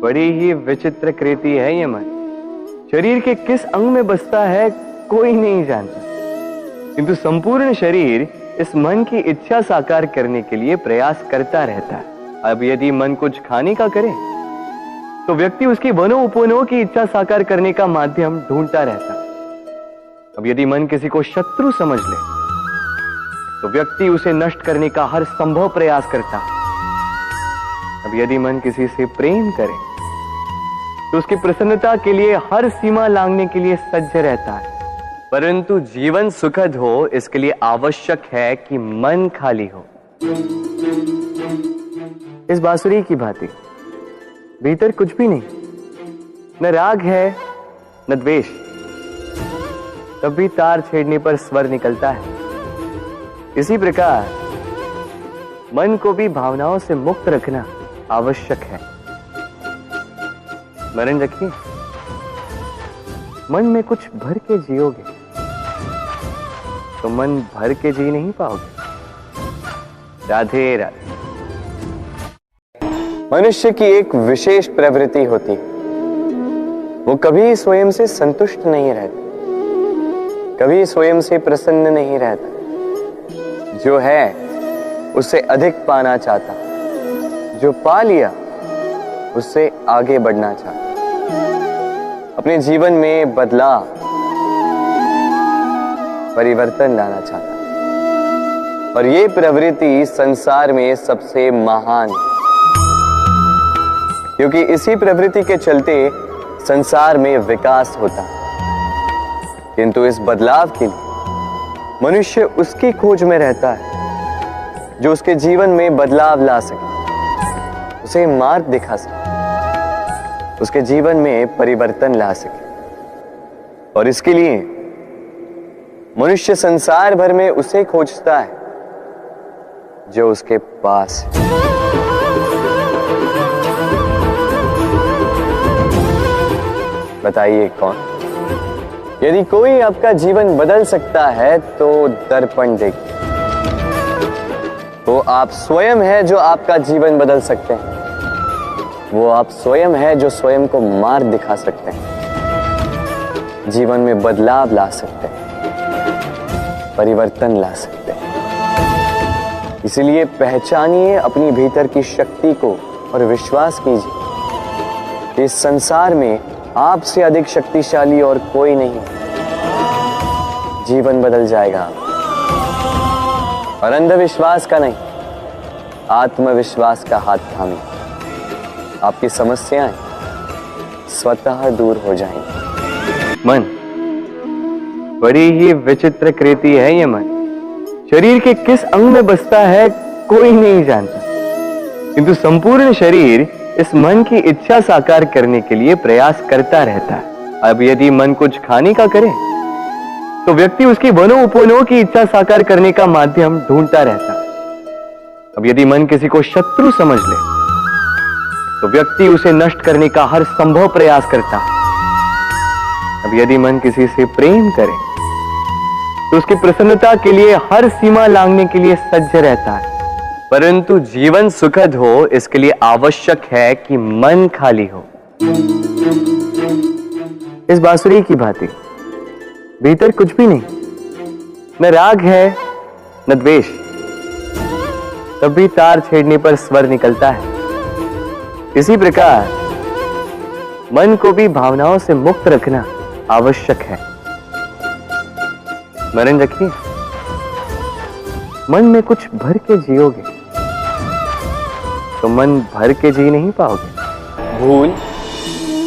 बड़ी ही विचित्र कृति है ये मन। शरीर के किस अंग में बसता है कोई नहीं जानता, किंतु संपूर्ण शरीर इस मन की इच्छा साकार करने के लिए प्रयास करता रहता है। अब यदि मन कुछ खाने का करे तो व्यक्ति उसकी वनो उपवनों की इच्छा साकार करने का माध्यम ढूंढता रहता है। अब यदि मन किसी को शत्रु समझ ले तो व्यक्ति उसे नष्ट करने का हर संभव प्रयास करता है। अब यदि मन किसी से प्रेम करे तो उसकी प्रसन्नता के लिए हर सीमा लांघने के लिए सज्ज रहता है। परंतु जीवन सुखद हो इसके लिए आवश्यक है कि मन खाली हो। इस बांसुरी की भांति भीतर कुछ भी नहीं, न राग है न द्वेष, तब भी तार छेड़ने पर स्वर निकलता है। इसी प्रकार मन को भी भावनाओं से मुक्त रखना आवश्यक है। स्मरण रखिए, मन में कुछ भर के जियोगे तो मन भर के जी नहीं पाओगे। राधे राधे। मनुष्य की एक विशेष प्रवृत्ति होती है, वो कभी स्वयं से संतुष्ट नहीं रहता, कभी स्वयं से प्रसन्न नहीं रहता। जो है उससे अधिक पाना चाहता, जो पा लिया उससे आगे बढ़ना चाहता, अपने जीवन में बदलाव परिवर्तन लाना चाहता। और ये प्रवृत्ति संसार में सबसे महान है, क्योंकि इसी प्रवृत्ति के चलते संसार में विकास होता है। किंतु इस बदलाव के लिए मनुष्य उसकी खोज में रहता है जो उसके जीवन में बदलाव ला सके, उसे मार्ग दिखा सके, उसके जीवन में परिवर्तन ला सके। और इसके लिए मनुष्य संसार भर में उसे खोजता है जो उसके पास है। बताइए कौन? यदि कोई आपका जीवन बदल सकता है तो दर्पण देखिए। वो आप स्वयं है जो आपका जीवन बदल सकते हैं। वो आप स्वयं है जो स्वयं को मार्ग दिखा सकते हैं, जीवन में बदलाव ला सकते हैं, परिवर्तन ला सकते हैं। इसलिए पहचानिए अपनी भीतर की शक्ति को और विश्वास कीजिए कि इस संसार में आपसे अधिक शक्तिशाली और कोई नहीं। जीवन बदल जाएगा। और अंधविश्वास का नहीं, आत्मविश्वास का हाथ थामिए, आपकी समस्याएं स्वतः दूर हो जाएंगी। मन बड़ी ही विचित्र कृति है ये मन। शरीर के किस अंग में बसता है कोई नहीं जानता, किंतु संपूर्ण शरीर इस मन की इच्छा साकार करने के लिए प्रयास करता रहता है। अब यदि मन कुछ खाने का करे तो व्यक्ति उसकी वनो उपवनों की इच्छा साकार करने का माध्यम ढूंढता रहता है। अब यदि मन किसी को शत्रु समझ ले तो व्यक्ति उसे नष्ट करने का हर संभव प्रयास करता है। अब यदि मन किसी से प्रेम करे तो उसकी प्रसन्नता के लिए हर सीमा लांघने के लिए सज्ज रहता है। परंतु जीवन सुखद हो इसके लिए आवश्यक है कि मन खाली हो। इस बांसुरी की भांति भीतर कुछ भी नहीं, न राग है न द्वेष, तब भी तार छेड़ने पर स्वर निकलता है। इसी प्रकार मन को भी भावनाओं से मुक्त रखना आवश्यक है। स्मरण रखिए, मन में कुछ भर के जियोगे तो मन भर के जी नहीं पाओगे। भूल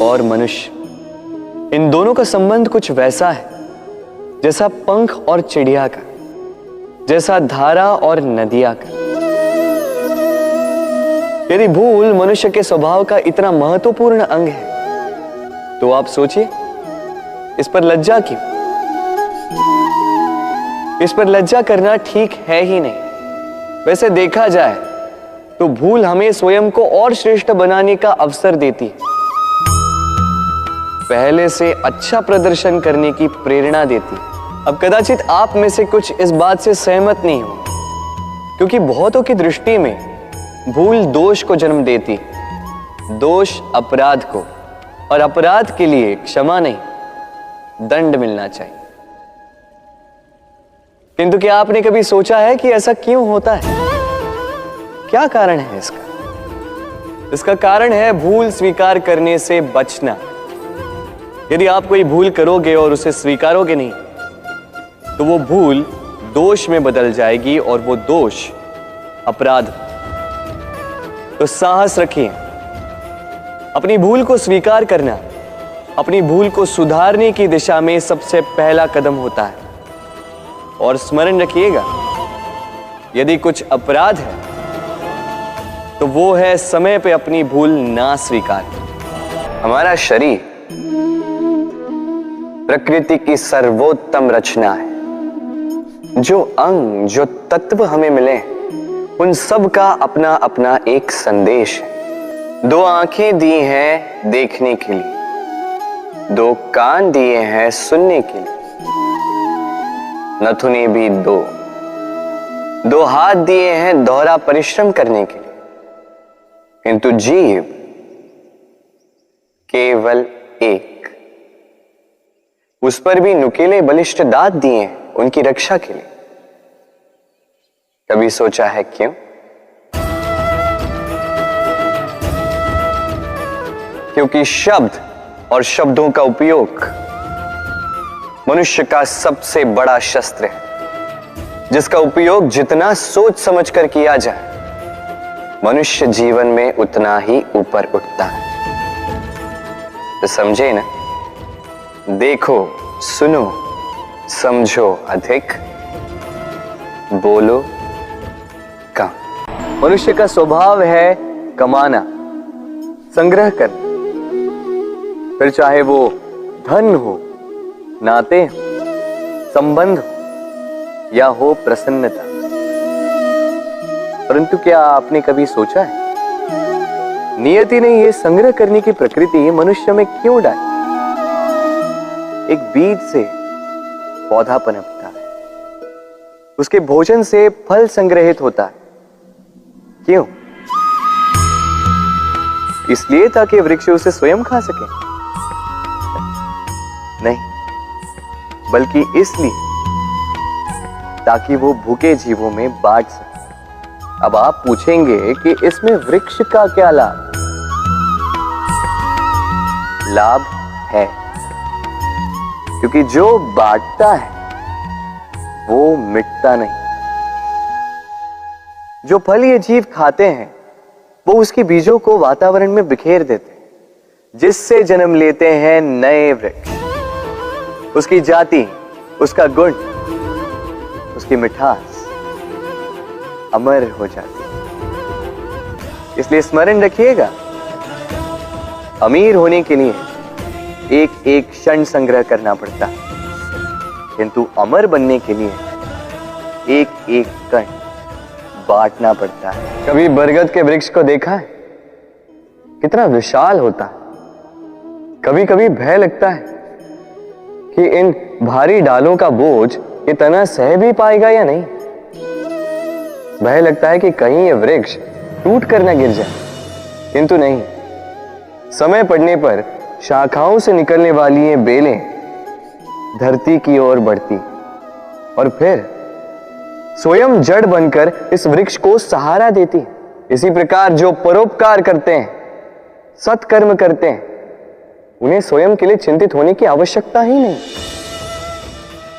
और मनुष्य, इन दोनों का संबंध कुछ वैसा है जैसा पंख और चिड़िया का, जैसा धारा और नदिया का। यदि भूल मनुष्य के स्वभाव का इतना महत्वपूर्ण अंग है तो आप सोचिए, इस पर लज्जा क्यों? इस पर लज्जा करना ठीक है ही नहीं। वैसे देखा जाए तो भूल हमें स्वयं को और श्रेष्ठ बनाने का अवसर देती है, पहले से अच्छा प्रदर्शन करने की प्रेरणा देती है। अब कदाचित आप में से कुछ इस बात से सहमत नहीं हो, क्योंकि बहुतों की दृष्टि में भूल दोष को जन्म देती है, दोष अपराध को और अपराध के लिए क्षमा नहीं, दंड मिलना चाहिए। किंतु क्या आपने कभी सोचा है कि ऐसा क्यों होता है? क्या कारण है इसका? इसका कारण है भूल स्वीकार करने से बचना। यदि आप कोई भूल करोगे और उसे स्वीकारोगे नहीं, तो वो भूल दोष में बदल जाएगी और वो दोष अपराध। तो साहस रखिए, अपनी भूल को स्वीकार करना अपनी भूल को सुधारने की दिशा में सबसे पहला कदम होता है। और स्मरण रखिएगा, यदि कुछ अपराध है तो वो है समय पे अपनी भूल ना स्वीकार। हमारा शरीर प्रकृति की सर्वोत्तम रचना है। जो अंग, जो तत्व हमें मिले, उन सब का अपना अपना एक संदेश है। 2 आंखें दी हैं देखने के लिए, 2 कान दिए हैं सुनने के लिए, नथुने भी 2 हाथ दिए हैं दोहरा परिश्रम करने के लिए, किंतु जीव केवल एक। उस पर भी नुकीले बलिष्ठ दांत दिए हैं उनकी रक्षा के लिए। कभी सोचा है क्यों? क्योंकि शब्द और शब्दों का उपयोग मनुष्य का सबसे बड़ा शस्त्र है, जिसका उपयोग जितना सोच समझकर किया जाए, मनुष्य जीवन में उतना ही ऊपर उठता है। तो समझे ना? देखो, सुनो, समझो अधिक, बोलो कम। मनुष्य का स्वभाव है कमाना, संग्रह करना, फिर चाहे वो धन हो, नाते हो, संबंध हो या हो प्रसन्नता। परंतु क्या आपने कभी सोचा है, नियति ने यह संग्रह करने की प्रकृति मनुष्य में क्यों डाली? एक बीज से पौधा पनपता है, उसके भोजन से फल संग्रहित होता है। क्यों? इसलिए ताकि वृक्ष उसे स्वयं खा सके? नहीं, बल्कि इसलिए ताकि वो भूखे जीवों में बांट सके। अब आप पूछेंगे कि इसमें वृक्ष का क्या लाभ? लाभ है, क्योंकि जो बांटता है वो मिटता नहीं। जो फल ये जीव खाते हैं वो उसके बीजों को वातावरण में बिखेर देते हैं, जिससे जन्म लेते हैं नए वृक्ष। उसकी जाति, उसका गुण, उसकी मिठास अमर हो जाती है। इसलिए स्मरण रखिएगा, अमीर होने के लिए एक एक क्षण संग्रह करना पड़ता है, किंतु अमर बनने के लिए एक एक कण बांटना पड़ता है। कभी बरगद के वृक्ष को देखा है? कितना विशाल होता है। कभी कभी भय लगता है कि इन भारी डालों का बोझ ये तना सह भी पाएगा या नहीं। भय लगता है कि कहीं ये वृक्ष टूट कर न गिर जाए, किंतु नहीं। समय पड़ने पर शाखाओं से निकलने वाली ये बेलें धरती की ओर बढ़ती और फिर स्वयं जड़ बनकर इस वृक्ष को सहारा देती। इसी प्रकार जो परोपकार करते हैं, सत्कर्म करते हैं, उन्हें स्वयं के लिए चिंतित होने की आवश्यकता ही नहीं,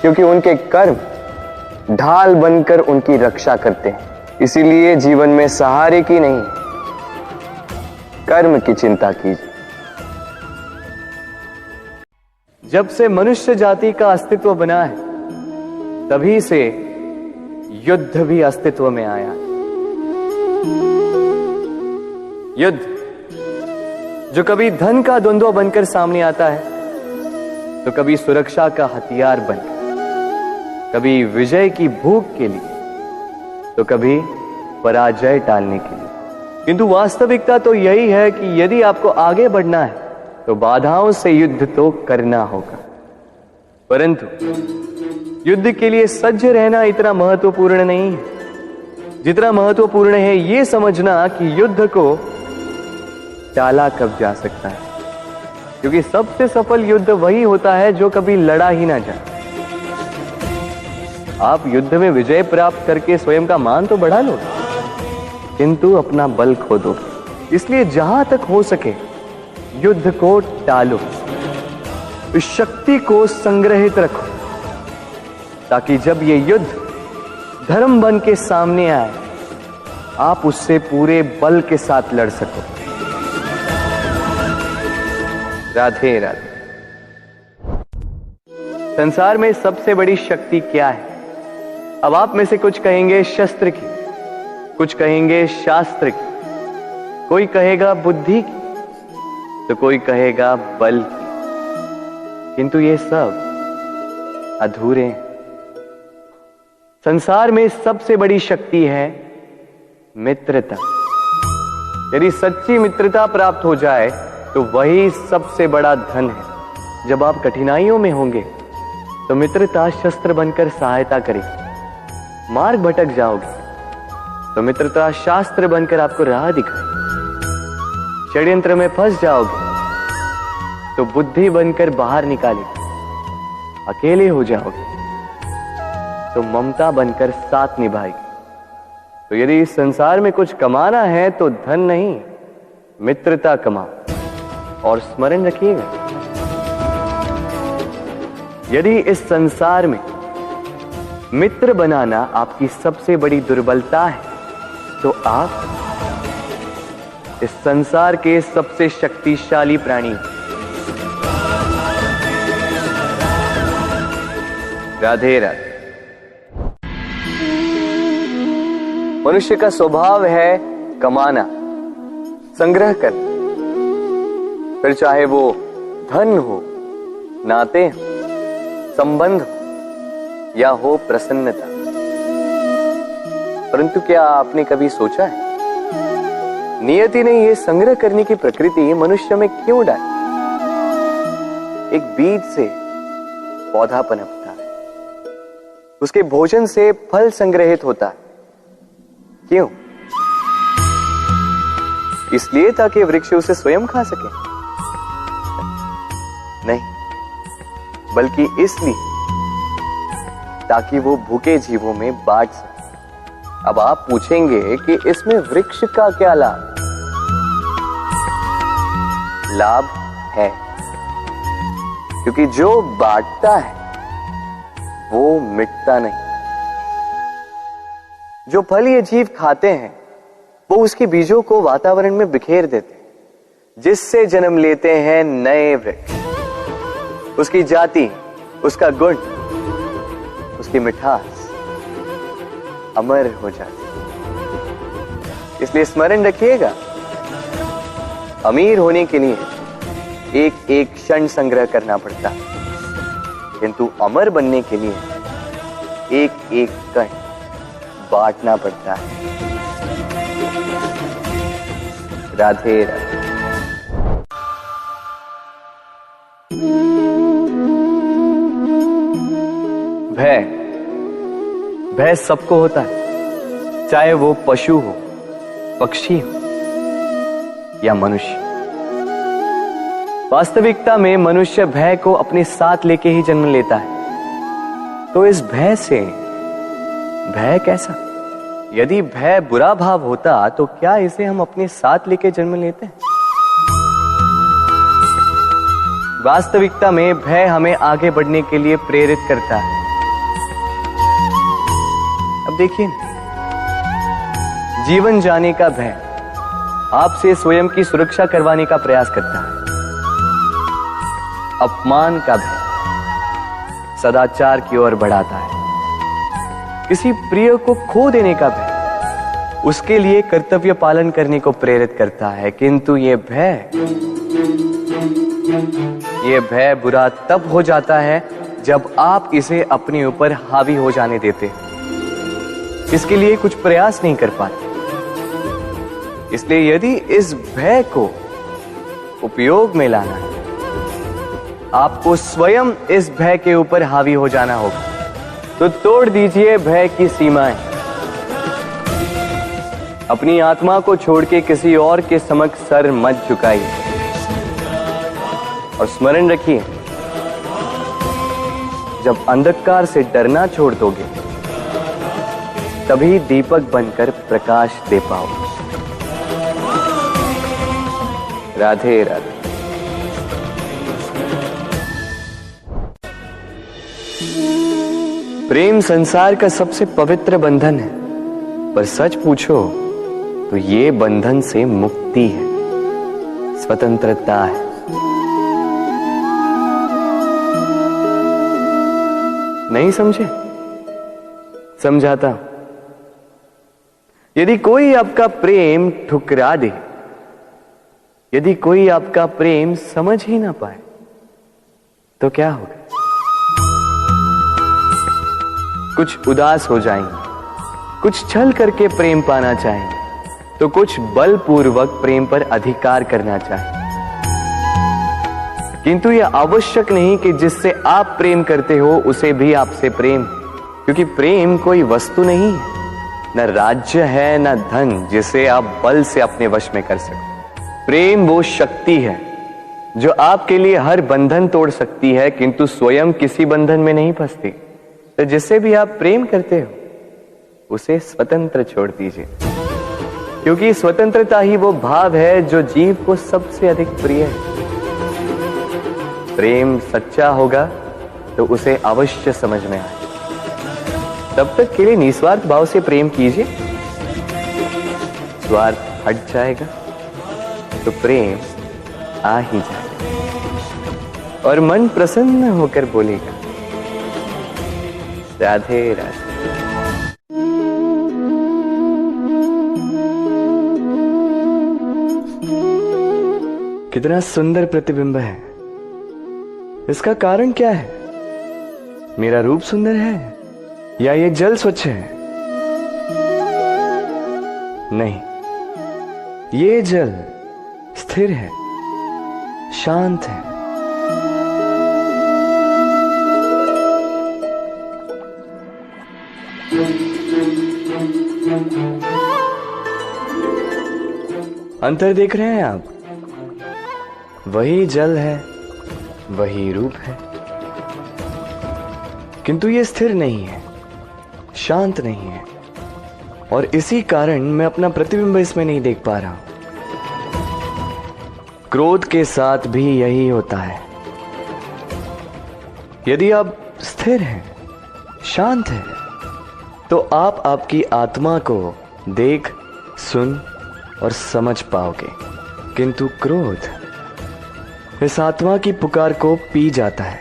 क्योंकि उनके कर्म ढाल बनकर उनकी रक्षा करते हैं। इसीलिए जीवन में सहारे की नहीं, कर्म की चिंता कीजिए। जब से मनुष्य जाति का अस्तित्व बना है, तभी से युद्ध भी अस्तित्व में आया। युद्ध जो कभी धन का द्वंद्व बनकर सामने आता है, तो कभी सुरक्षा का हथियार बनकर, कभी विजय की भूख के लिए, तो कभी पराजय टालने के लिए। किंतु वास्तविकता तो यही है कि यदि आपको आगे बढ़ना है तो बाधाओं से युद्ध तो करना होगा। परंतु युद्ध के लिए सज्ज रहना इतना महत्वपूर्ण नहीं है जितना महत्वपूर्ण है यह समझना कि युद्ध को टाला कब जा सकता है, क्योंकि सबसे सफल युद्ध वही होता है जो कभी लड़ा ही ना जाए। आप युद्ध में विजय प्राप्त करके स्वयं का मान तो बढ़ा लो, किंतु अपना बल खो दो। इसलिए जहां तक हो सके युद्ध को टालो, इस शक्ति को संग्रहित रखो, ताकि जब ये युद्ध धर्म बन के सामने आए आप उससे पूरे बल के साथ लड़ सको। राधे राधे। संसार में सबसे बड़ी शक्ति क्या है? अब आप में से कुछ कहेंगे शस्त्र की, कुछ कहेंगे शास्त्र की, कोई कहेगा बुद्धि की, तो कोई कहेगा बल की, किंतु ये सब अधूरे हैं। संसार में सबसे बड़ी शक्ति है मित्रता। यदि सच्ची मित्रता प्राप्त हो जाए तो वही सबसे बड़ा धन है। जब आप कठिनाइयों में होंगे तो मित्रता शस्त्र बनकर सहायता करेगी। मार्ग भटक जाओगे तो मित्रता शास्त्र बनकर आपको राह दिखाए। षड्यंत्र में फंस जाओगे तो बुद्धि बनकर बाहर निकालेगी। अकेले हो जाओगे तो ममता बनकर साथ निभाएगी। तो यदि इस संसार में कुछ कमाना है तो धन नहीं, मित्रता कमाओ। और स्मरण रखिएगा, यदि इस संसार में मित्र बनाना आपकी सबसे बड़ी दुर्बलता है तो आप इस संसार के सबसे शक्तिशाली प्राणी। राधे राधे। मनुष्य का स्वभाव है कमाना, संग्रह करना, फिर चाहे वो धन हो, नाते हो, संबंध हो या हो प्रसन्नता। परंतु क्या आपने कभी सोचा है नियति ने यह संग्रह करने की प्रकृति मनुष्य में क्यों डाली? एक बीज से पौधा पनपता है, उसके भोजन से फल संग्रहित होता है। क्यों? इसलिए ताकि वृक्ष उसे स्वयं खा सके? नहीं, बल्कि इसलिए ताकि वो भूखे जीवों में बांट सके। अब आप पूछेंगे कि इसमें वृक्ष का क्या लाभ? लाभ है, क्योंकि जो बांटता है वो मिटता नहीं। जो फल ये जीव खाते हैं वो उसके बीजों को वातावरण में बिखेर देते हैं, जिससे जन्म लेते हैं नए वृक्ष। उसकी जाति, उसका गुण, उसकी मिठास अमर हो जाती है। इसलिए स्मरण रखिएगा, अमीर होने के लिए एक एक क्षण संग्रह करना पड़ता है, किंतु अमर बनने के लिए एक एक कण बांटना पड़ता है। राधे राधे। भय, भय सबको होता है, चाहे वो पशु हो, पक्षी हो या मनुष्य। वास्तविकता में मनुष्य भय को अपने साथ लेके ही जन्म लेता है। तो इस भय से भय कैसा? यदि भय बुरा भाव होता तो क्या इसे हम अपने साथ लेके जन्म लेते हैं? वास्तविकता में भय हमें आगे बढ़ने के लिए प्रेरित करता है। अब देखिए, जीवन जाने का भय आपसे स्वयं की सुरक्षा करवाने का प्रयास करता है। अपमान का भय सदाचार की ओर बढ़ाता है। किसी प्रिय को खो देने का भय उसके लिए कर्तव्य पालन करने को प्रेरित करता है। किंतु ये भय बुरा तब हो जाता है जब आप इसे अपने ऊपर हावी हो जाने देते हैं, इसके लिए कुछ प्रयास नहीं कर पाते। इसलिए यदि इस भय को उपयोग में लाना है, आपको स्वयं इस भय के ऊपर हावी हो जाना होगा। तो तोड़ दीजिए भय की सीमाएं। अपनी आत्मा को छोड़ के किसी और के समक्ष सर मत झुकाइए और स्मरण रखिए, जब अंधकार से डरना छोड़ दोगे तभी दीपक बनकर प्रकाश दे पाओगे। राधे राधे। प्रेम संसार का सबसे पवित्र बंधन है, पर सच पूछो तो ये बंधन से मुक्ति है, स्वतंत्रता है। नहीं समझे? समझाता हूं। यदि कोई आपका प्रेम ठुकरा दे, यदि कोई आपका प्रेम समझ ही ना पाए, तो क्या होगा? कुछ उदास हो जाएंगे, कुछ छल करके प्रेम पाना चाहेंगे, तो कुछ बलपूर्वक प्रेम पर अधिकार करना चाहेंगे। किंतु यह आवश्यक नहीं कि जिससे आप प्रेम करते हो उसे भी आपसे प्रेम, क्योंकि प्रेम कोई वस्तु नहीं है, न राज्य है, न धन जिसे आप बल से अपने वश में कर सको। प्रेम वो शक्ति है जो आपके लिए हर बंधन तोड़ सकती है, किंतु स्वयं किसी बंधन में नहीं फंसती। तो जिससे भी आप प्रेम करते हो उसे स्वतंत्र छोड़ दीजिए, क्योंकि स्वतंत्रता ही वो भाव है जो जीव को सबसे अधिक प्रिय है। प्रेम सच्चा होगा तो उसे अवश्य समझ में आए। तब तक के लिए निस्वार्थ भाव से प्रेम कीजिए, स्वार्थ हट जाएगा तो प्रेम आ ही जाएगा और मन प्रसन्न होकर बोलेगा, राधे राधे। कितना सुंदर प्रतिबिंब है। इसका कारण क्या है? मेरा रूप सुंदर है या ये जल स्वच्छ है? नहीं, ये जल स्थिर है, शांत है। अंतर देख रहे हैं आप? वही जल है, वही रूप है, किंतु ये स्थिर नहीं है, शांत नहीं है, और इसी कारण मैं अपना प्रतिबिंब इसमें नहीं देख पा रहा हूं। क्रोध के साथ भी यही होता है। यदि आप स्थिर हैं, शांत हैं, तो आप आपकी आत्मा को देख, सुन और समझ पाओगे, किंतु क्रोध इस आत्मा की पुकार को पी जाता है।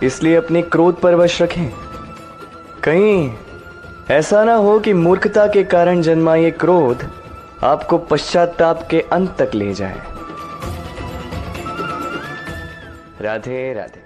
इसलिए अपने क्रोध पर वश रखें। कहीं ऐसा ना हो कि मूर्खता के कारण जन्मा ये क्रोध आपको पश्चाताप के अंत तक ले जाए। राधे राधे।